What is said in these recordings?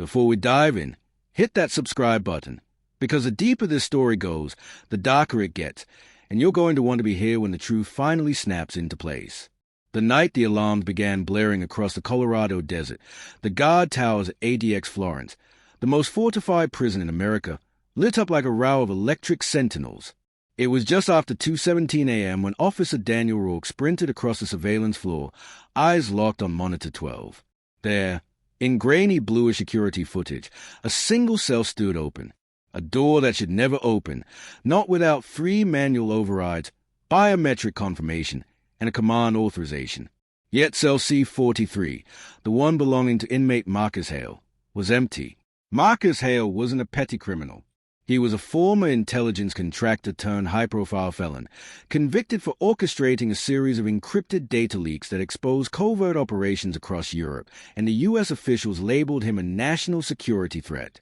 Before we dive in, hit that subscribe button, because the deeper this story goes, the darker it gets, and you're going to want to be here when the truth finally snaps into place. The night the alarms began blaring across the Colorado desert, the guard towers at ADX Florence, the most fortified prison in America, lit up like a row of electric sentinels. It was just after 2:17 a.m. when Officer Daniel Rourke sprinted across the surveillance floor, eyes locked on Monitor 12. There, in grainy bluish security footage, a single cell stood open. A door that should never open, not without 3 manual overrides, biometric confirmation, and a command authorization. Yet cell C-43, the one belonging to inmate Marcus Hale, was empty. Marcus Hale wasn't a petty criminal. He was a former intelligence contractor turned high-profile felon, convicted for orchestrating a series of encrypted data leaks that exposed covert operations across Europe, and the U.S. officials labeled him a national security threat.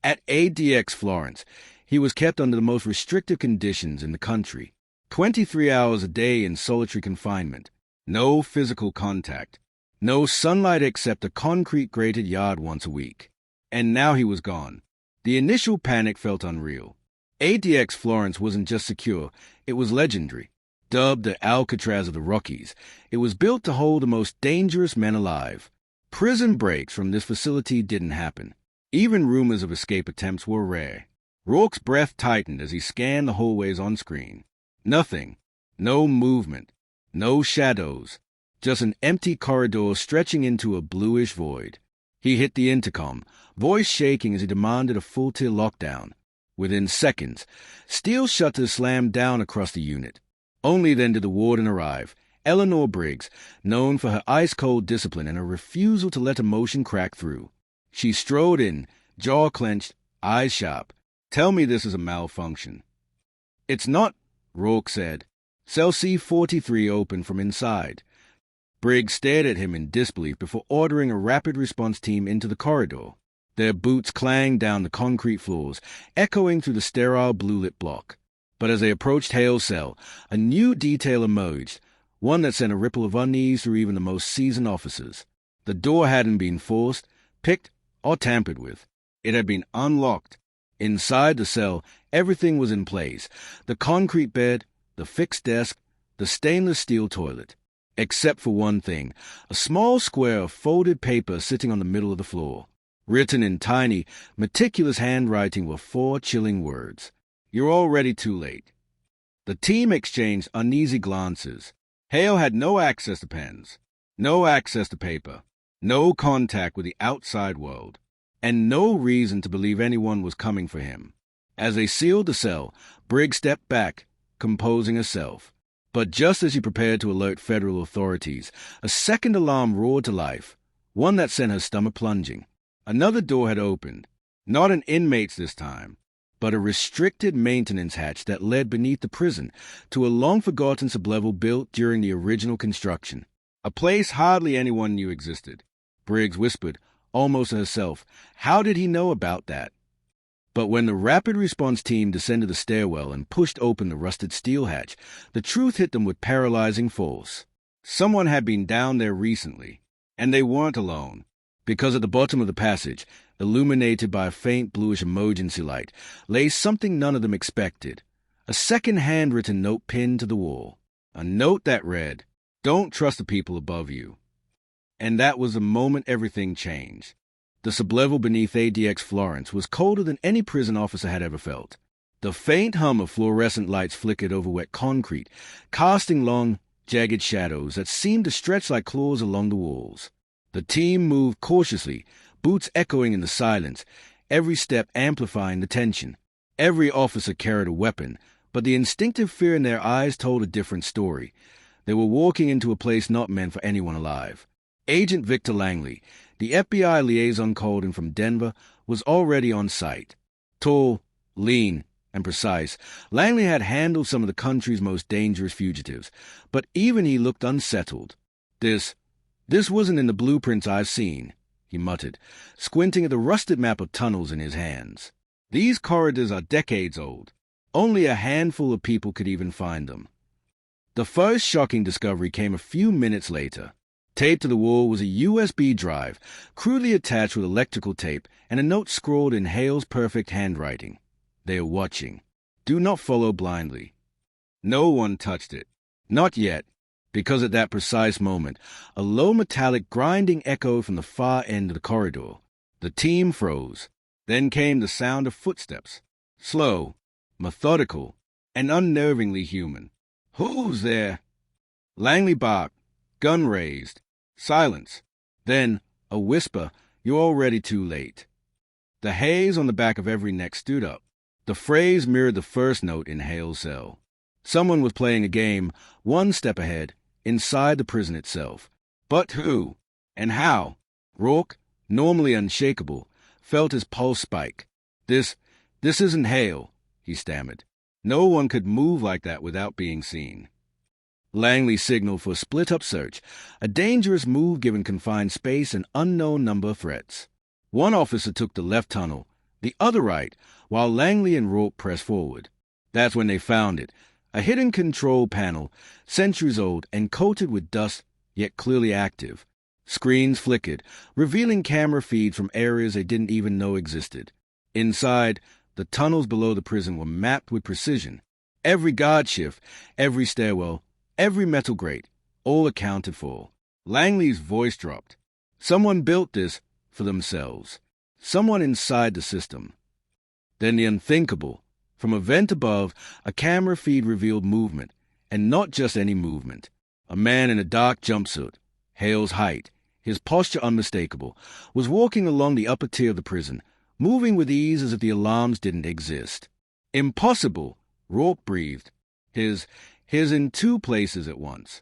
At ADX Florence, he was kept under the most restrictive conditions in the country. 23 hours a day in solitary confinement, no physical contact, no sunlight except a concrete-grated yard once a week. And now he was gone. The initial panic felt unreal. ADX Florence wasn't just secure, it was legendary. Dubbed the Alcatraz of the Rockies, it was built to hold the most dangerous men alive. Prison breaks from this facility didn't happen. Even rumors of escape attempts were rare. Rourke's breath tightened as he scanned the hallways on screen. Nothing. No movement. No shadows. Just an empty corridor stretching into a bluish void. He hit the intercom, voice shaking as he demanded a full-tier lockdown. Within seconds, steel shutters slammed down across the unit. Only then did the warden arrive, Eleanor Briggs, known for her ice-cold discipline and her refusal to let emotion crack through. She strode in, jaw clenched, eyes sharp. "Tell me this is a malfunction." "It's not," Rourke said. Cell C-43 opened from inside. Briggs stared at him in disbelief before ordering a rapid response team into the corridor. Their boots clanged down the concrete floors, echoing through the sterile blue-lit block. But as they approached Hale's cell, a new detail emerged, one that sent a ripple of unease through even the most seasoned officers. The door hadn't been forced, picked, or tampered with. It had been unlocked. Inside the cell, everything was in place. The concrete bed, the fixed desk, the stainless steel toilet. Except for one thing, a small square of folded paper sitting on the middle of the floor. Written in tiny, meticulous handwriting were 4 chilling words. "You're already too late." The team exchanged uneasy glances. Hale had no access to pens, no access to paper, no contact with the outside world, and no reason to believe anyone was coming for him. As they sealed the cell, Briggs stepped back, composing herself. But just as she prepared to alert federal authorities, a second alarm roared to life, one that sent her stomach plunging. Another door had opened, not an inmate's this time, but a restricted maintenance hatch that led beneath the prison to a long-forgotten sublevel built during the original construction. A place hardly anyone knew existed. Briggs whispered, almost to herself, how did he know about that? But when the rapid response team descended the stairwell and pushed open the rusted steel hatch, the truth hit them with paralyzing force. Someone had been down there recently, and they weren't alone, because at the bottom of the passage, illuminated by a faint bluish emergency light, lay something none of them expected. A second handwritten note pinned to the wall. A note that read, "Don't trust the people above you." And that was the moment everything changed. The sublevel beneath ADX Florence was colder than any prison officer had ever felt. The faint hum of fluorescent lights flickered over wet concrete, casting long, jagged shadows that seemed to stretch like claws along the walls. The team moved cautiously, boots echoing in the silence, every step amplifying the tension. Every officer carried a weapon, but the instinctive fear in their eyes told a different story. They were walking into a place not meant for anyone alive. Agent Victor Langley, the FBI liaison called in from Denver, was already on site. Tall, lean, and precise, Langley had handled some of the country's most dangerous fugitives, but even he looked unsettled. This wasn't in the blueprints I've seen," he muttered, squinting at the rusted map of tunnels in his hands. "These corridors are decades old. Only a handful of people could even find them." The first shocking discovery came a few minutes later. Taped to the wall was a USB drive, crudely attached with electrical tape, and a note scrawled in Hale's perfect handwriting. They are watching. Do not follow blindly. No one touched it. Not yet, because at that precise moment, a low metallic grinding echoed from the far end of the corridor. The team froze. Then came the sound of footsteps. Slow, methodical, and unnervingly human. Who's there? Langley barked, gun raised. Silence. Then, a whisper, you're already too late. The haze on the back of every neck stood up. The phrase mirrored the first note in Hale's cell. Someone was playing a game, one step ahead, inside the prison itself. But who? And how? Rourke, normally unshakable, felt his pulse spike. This isn't Hale, he stammered. No one could move like that without being seen. Langley signaled for a split-up search, a dangerous move given confined space and unknown number of threats. One officer took the left tunnel, the other right, while Langley and Rourke pressed forward. That's when they found it, a hidden control panel, centuries old and coated with dust, yet clearly active. Screens flickered, revealing camera feeds from areas they didn't even know existed. Inside, the tunnels below the prison were mapped with precision. Every guard shift, every stairwell, every metal grate, all accounted for. Langley's voice dropped. Someone built this for themselves. Someone inside the system. Then the unthinkable. From a vent above, a camera feed revealed movement, and not just any movement. A man in a dark jumpsuit, Hale's height, his posture unmistakable, was walking along the upper tier of the prison, moving with ease as if the alarms didn't exist. Impossible, Rourke breathed. His in two places at once.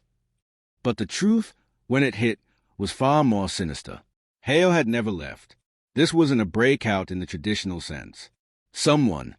But the truth, when it hit, was far more sinister. Hale had never left. This wasn't a breakout in the traditional sense. Someone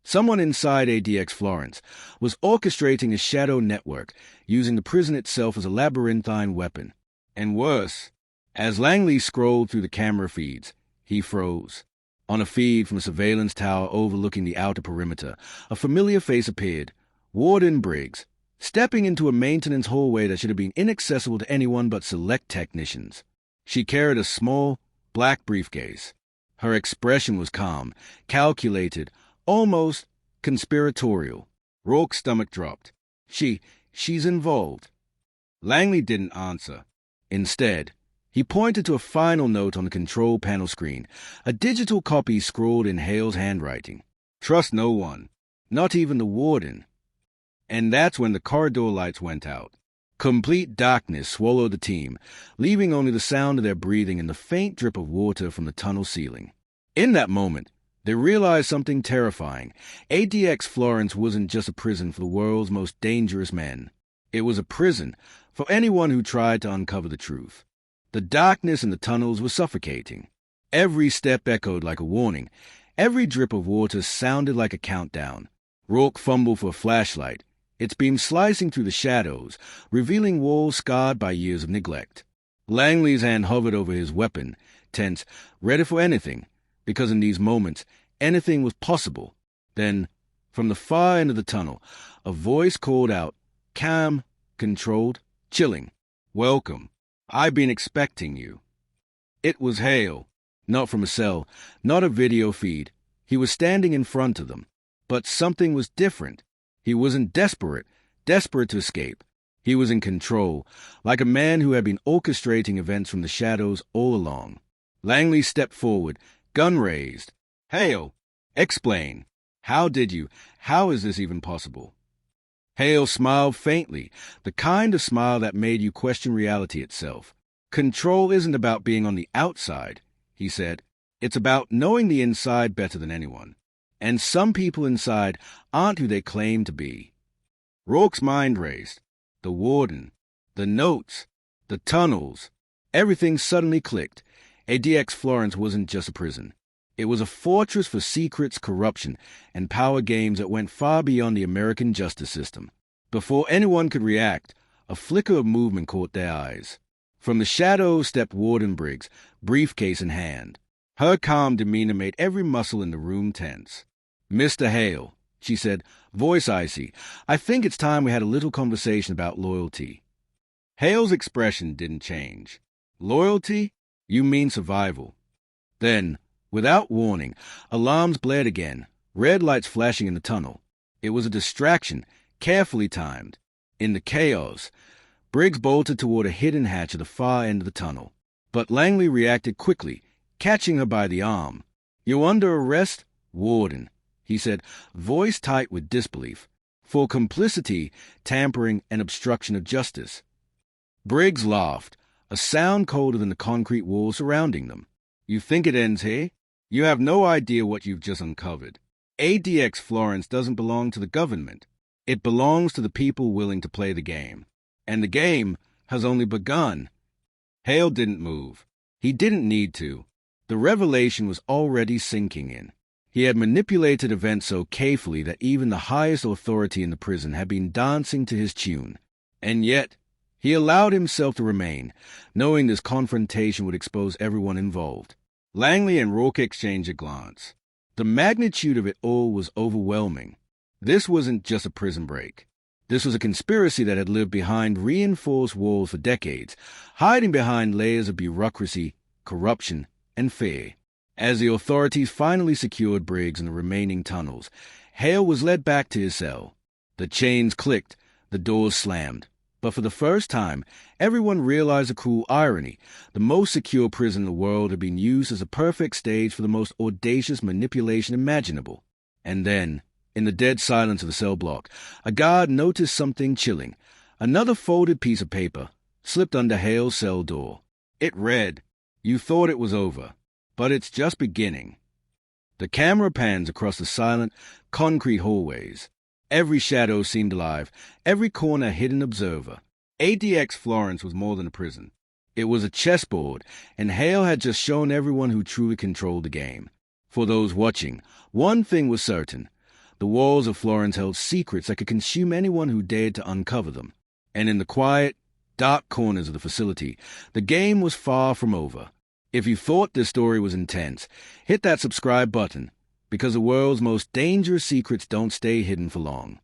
inside ADX Florence was orchestrating a shadow network, using the prison itself as a labyrinthine weapon. And worse, as Langley scrolled through the camera feeds, he froze. On a feed from a surveillance tower overlooking the outer perimeter, a familiar face appeared. Warden Briggs, stepping into a maintenance hallway that should have been inaccessible to anyone but select technicians. She carried a small, black briefcase. Her expression was calm, calculated, almost conspiratorial. Rourke's stomach dropped. She's involved. Langley didn't answer. Instead, he pointed to a final note on the control panel screen, a digital copy scrawled in Hale's handwriting. Trust no one, not even the warden. And that's when the corridor lights went out. Complete darkness swallowed the team, leaving only the sound of their breathing and the faint drip of water from the tunnel ceiling. In that moment, they realized something terrifying. ADX Florence wasn't just a prison for the world's most dangerous men. It was a prison for anyone who tried to uncover the truth. The darkness in the tunnels was suffocating. Every step echoed like a warning. Every drip of water sounded like a countdown. Rourke fumbled for a flashlight, its beam slicing through the shadows, revealing walls scarred by years of neglect. Langley's hand hovered over his weapon, tense, ready for anything, because in these moments, anything was possible. Then, from the far end of the tunnel, a voice called out, calm, controlled, chilling. Welcome. I've been expecting you. It was Hale, not from a cell, not a video feed. He was standing in front of them. But something was different. He wasn't desperate to escape. He was in control, like a man who had been orchestrating events from the shadows all along. Langley stepped forward, gun raised. Hale, explain. How is this even possible? Hale smiled faintly, the kind of smile that made you question reality itself. Control isn't about being on the outside, he said. It's about knowing the inside better than anyone. And some people inside aren't who they claim to be. Rourke's mind raced. The warden, the notes, the tunnels. Everything suddenly clicked. ADX Florence wasn't just a prison. It was a fortress for secrets, corruption, and power games that went far beyond the American justice system. Before anyone could react, a flicker of movement caught their eyes. From the shadows stepped Warden Briggs, briefcase in hand. Her calm demeanor made every muscle in the room tense. Mr. Hale, she said, voice icy, I think it's time we had a little conversation about loyalty. Hale's expression didn't change. Loyalty? You mean survival. Then, without warning, alarms blared again, red lights flashing in the tunnel. It was a distraction, carefully timed. In the chaos, Briggs bolted toward a hidden hatch at the far end of the tunnel. But Langley reacted quickly, catching her by the arm. "You're under arrest, Warden," he said, voice tight with disbelief, "for complicity, tampering, and obstruction of justice." Briggs laughed, a sound colder than the concrete wall surrounding them. "You think it ends here? You have no idea what you've just uncovered. ADX Florence doesn't belong to the government. It belongs to the people willing to play the game. And the game has only begun." Hale didn't move. He didn't need to. The revelation was already sinking in. He had manipulated events so carefully that even the highest authority in the prison had been dancing to his tune. And yet, he allowed himself to remain, knowing this confrontation would expose everyone involved. Langley and Rourke exchanged a glance. The magnitude of it all was overwhelming. This wasn't just a prison break. This was a conspiracy that had lived behind reinforced walls for decades, hiding behind layers of bureaucracy, corruption, and fear. As the authorities finally secured Briggs in the remaining tunnels, Hale was led back to his cell. The chains clicked, the doors slammed. But for the first time, everyone realized a cruel irony. The most secure prison in the world had been used as a perfect stage for the most audacious manipulation imaginable. And then, in the dead silence of the cell block, a guard noticed something chilling. Another folded piece of paper slipped under Hale's cell door. It read, "You thought it was over, but it's just beginning." The camera pans across the silent, concrete hallways. Every shadow seemed alive, every corner a hidden observer. ADX Florence was more than a prison. It was a chessboard, and Hale had just shown everyone who truly controlled the game. For those watching, one thing was certain. The walls of Florence held secrets that could consume anyone who dared to uncover them. And in the quiet, dark corners of the facility, the game was far from over. If you thought this story was intense, hit that subscribe button, because the world's most dangerous secrets don't stay hidden for long.